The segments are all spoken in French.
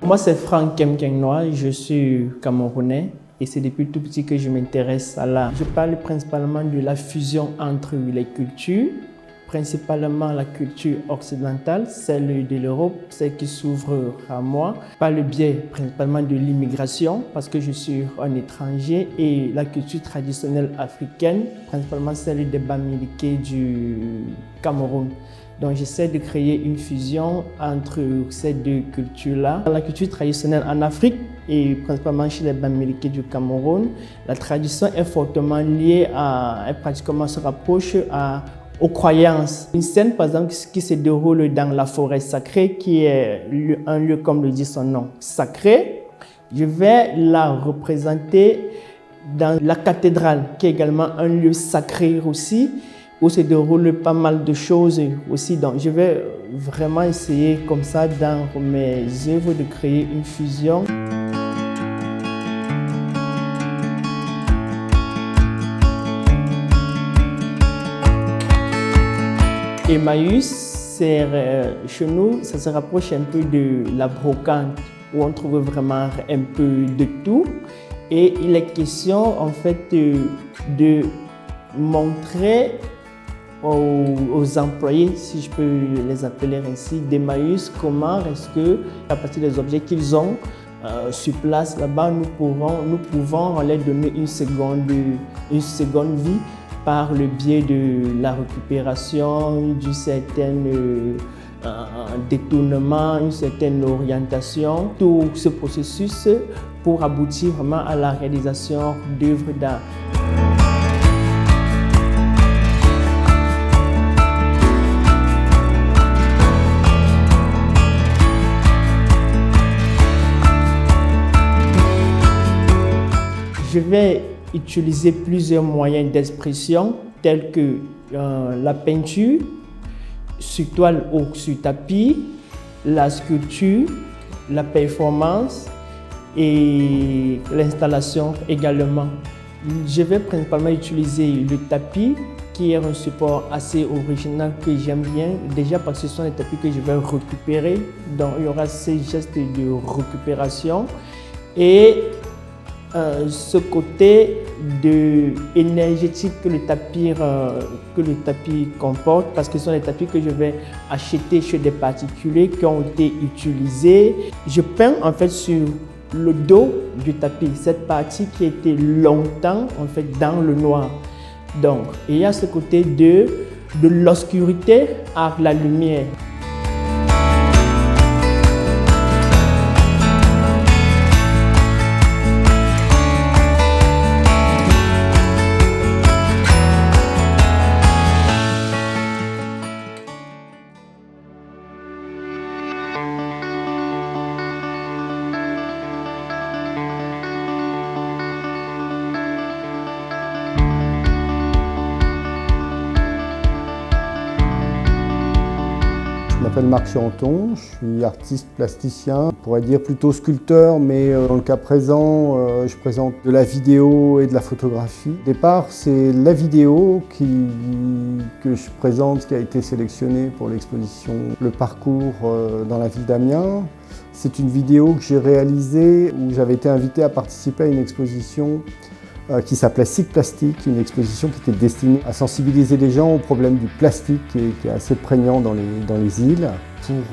Moi, c'est Franck Kemkengnoa, je suis camerounais et c'est depuis tout petit que je m'intéresse à l'art. Je parle principalement de la fusion entre les cultures, principalement la culture occidentale, celle de l'Europe, celle qui s'ouvre à moi, par le biais principalement de l'immigration, parce que je suis un étranger, et la culture traditionnelle africaine, principalement celle des Bamileke du Cameroun. Donc j'essaie de créer une fusion entre ces deux cultures-là. La culture traditionnelle en Afrique et principalement chez les Bamileke du Cameroun, la tradition est fortement liée elle pratiquement se rapproche aux croyances. Une scène par exemple qui se déroule dans la forêt sacrée, qui est un lieu comme le dit son nom, sacré. Je vais la représenter dans la cathédrale, qui est également un lieu sacré aussi, où se déroulent pas mal de choses aussi. Donc je vais vraiment essayer comme ça dans mes œuvres de créer une fusion. Emmaüs, chez nous, ça se rapproche un peu de la brocante, où on trouve vraiment un peu de tout. Et il est question en fait de montrer aux employés, si je peux les appeler ainsi, d'Emmaüs, comment est-ce que, à partir des objets qu'ils ont sur place là-bas, nous pouvons leur donner une seconde vie par le biais de la récupération, d'un certain détournement, une certaine orientation, tout ce processus pour aboutir vraiment à la réalisation d'œuvres d'art. Je vais utiliser plusieurs moyens d'expression tels que la peinture, sur toile ou sur tapis, la sculpture, la performance et l'installation également. Je vais principalement utiliser le tapis qui est un support assez original que j'aime bien, déjà parce que ce sont des tapis que je vais récupérer, donc il y aura ces gestes de récupération et ce côté énergétique que le tapis comporte, parce que ce sont des tapis que je vais acheter chez des particuliers qui ont été utilisés. Je peins en fait sur le dos du tapis, cette partie qui était longtemps en fait dans le noir. Donc il y a ce côté de l'obscurité à la lumière. Je m'appelle Marc Chiranton, je suis artiste plasticien, on pourrait dire plutôt sculpteur, mais dans le cas présent, je présente de la vidéo et de la photographie. Au départ, c'est la vidéo que je présente, qui a été sélectionnée pour l'exposition Le Parcours dans la ville d'Amiens. C'est une vidéo que j'ai réalisée où j'avais été invité à participer à une exposition qui s'appelait Cycle Plastique, une exposition qui était destinée à sensibiliser les gens au problème du plastique qui est assez prégnant dans les îles.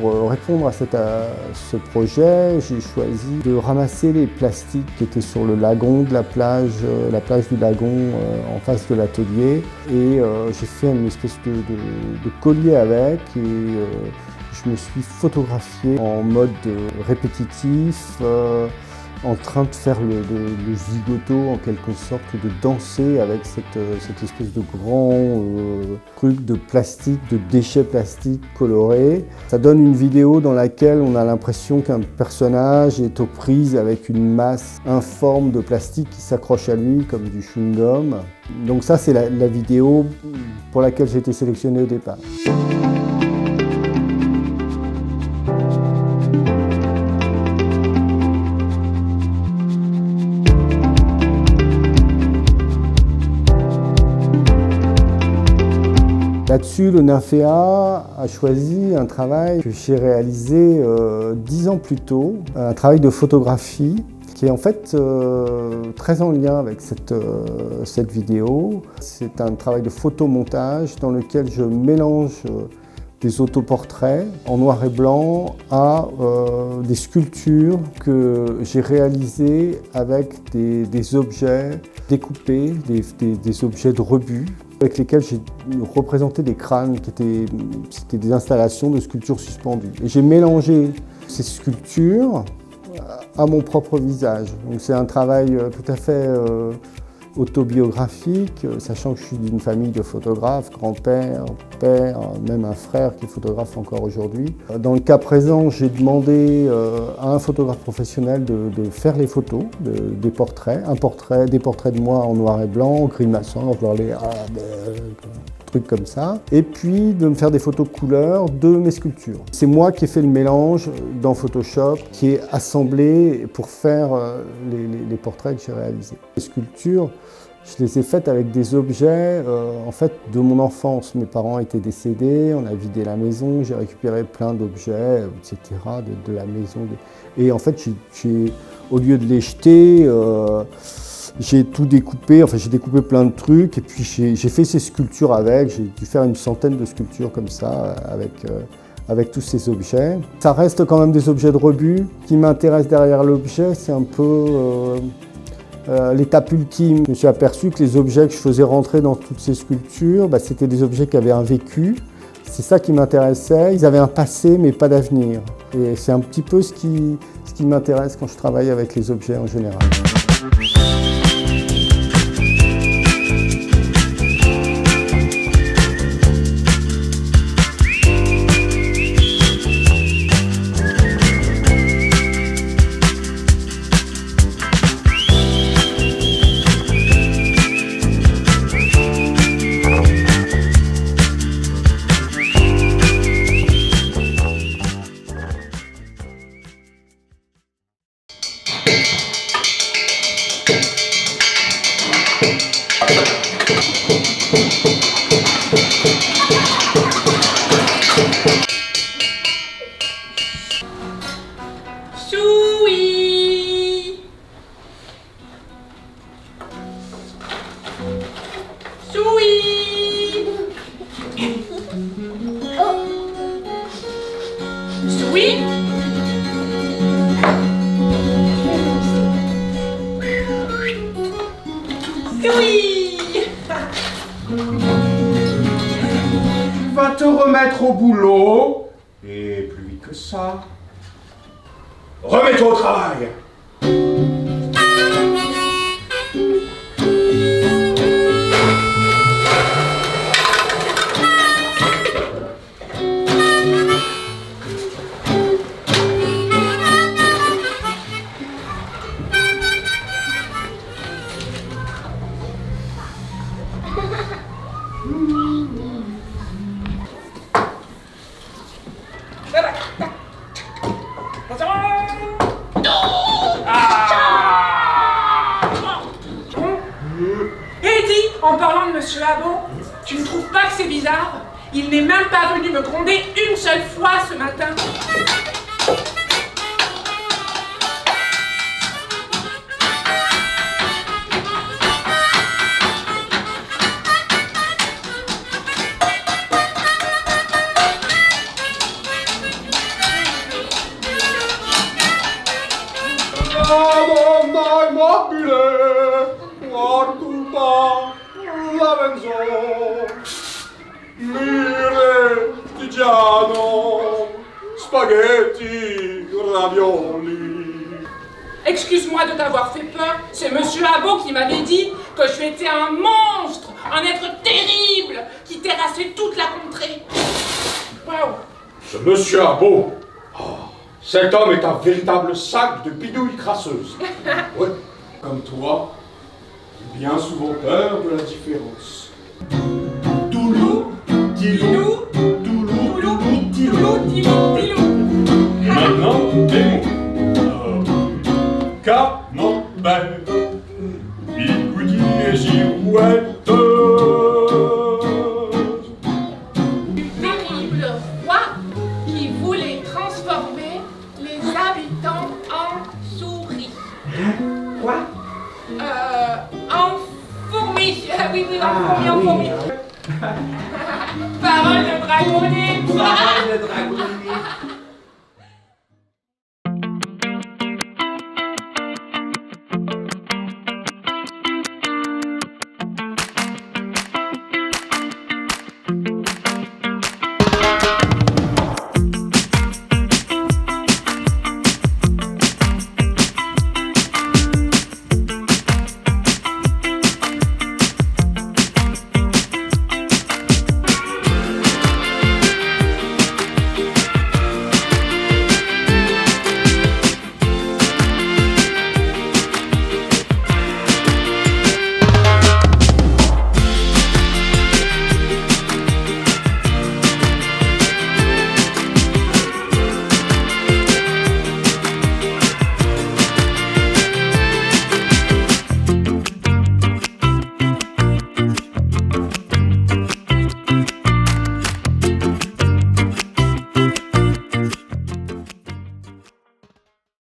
Pour répondre à ce projet, j'ai choisi de ramasser les plastiques qui étaient sur le lagon de la plage du lagon en face de l'atelier. Et j'ai fait une espèce de collier avec et je me suis photographié en mode répétitif, en train de faire le zigoto en quelque sorte, de danser avec cette espèce de grand truc de plastique, de déchets plastiques colorés. Ça donne une vidéo dans laquelle on a l'impression qu'un personnage est aux prises avec une masse informe de plastique qui s'accroche à lui comme du chewing-gum. Donc ça, c'est la vidéo pour laquelle j'ai été sélectionné au départ. La Là-dessus, le NINFEA a choisi un travail que j'ai réalisé 10 ans plus tôt, un travail de photographie qui est en fait très en lien avec cette vidéo. C'est un travail de photomontage dans lequel je mélange des autoportraits en noir et blanc à des sculptures que j'ai réalisées avec des objets découpés, des objets de rebut, avec lesquels j'ai représenté des crânes c'était des installations de sculptures suspendues. Et j'ai mélangé ces sculptures à mon propre visage. Donc c'est un travail tout à fait autobiographique, sachant que je suis d'une famille de photographes, grand-père, père, même un frère qui est photographe encore aujourd'hui. Dans le cas présent, j'ai demandé à un photographe professionnel de faire les photos, des portraits, des portraits de moi en noir et blanc, grimaçant, en faisant les trucs comme ça, et puis de me faire des photos couleurs de mes sculptures. C'est moi qui ai fait le mélange dans Photoshop, qui est assemblé pour faire les portraits que j'ai réalisés. Les sculptures, je les ai faites avec des objets en fait, de mon enfance. Mes parents étaient décédés, on a vidé la maison, j'ai récupéré plein d'objets, etc., de la maison. Et en fait, au lieu de les jeter, j'ai tout découpé, enfin j'ai découpé plein de trucs et puis j'ai fait ces sculptures avec, j'ai dû faire une centaine de sculptures comme ça avec tous ces objets. Ça reste quand même des objets de rebut. Ce qui m'intéresse derrière l'objet, c'est un peu l'étape ultime. Je me suis aperçu que les objets que je faisais rentrer dans toutes ces sculptures, c'était des objets qui avaient un vécu. C'est ça qui m'intéressait. Ils avaient un passé mais pas d'avenir. Et c'est un petit peu ce qui m'intéresse quand je travaille avec les objets en général. Va te remettre au boulot, et plus vite que ça, remets-toi au travail. En parlant de Monsieur Abon, tu ne trouves pas que c'est bizarre? Il n'est même pas venu me gronder une seule fois ce matin. Spaghetti, ravioli. Excuse-moi de t'avoir fait peur, c'est Monsieur Abon qui m'avait dit que je étais un monstre, un être terrible, qui terrassait toute la contrée. Waouh. Ce Monsieur Abon, cet homme est un véritable sac de bidouilles crasseuses. Ouais, comme toi, j'ai bien souvent peur de la différence. Toulou, Tilou, Toulou, Toulou, Tilou. Et maintenant, des mots. Camembert, bigoudi et girouette. Quoi? En fourmi. Oui, oui, en fourmi. Parole de dragonnet. Parole de dragonnet.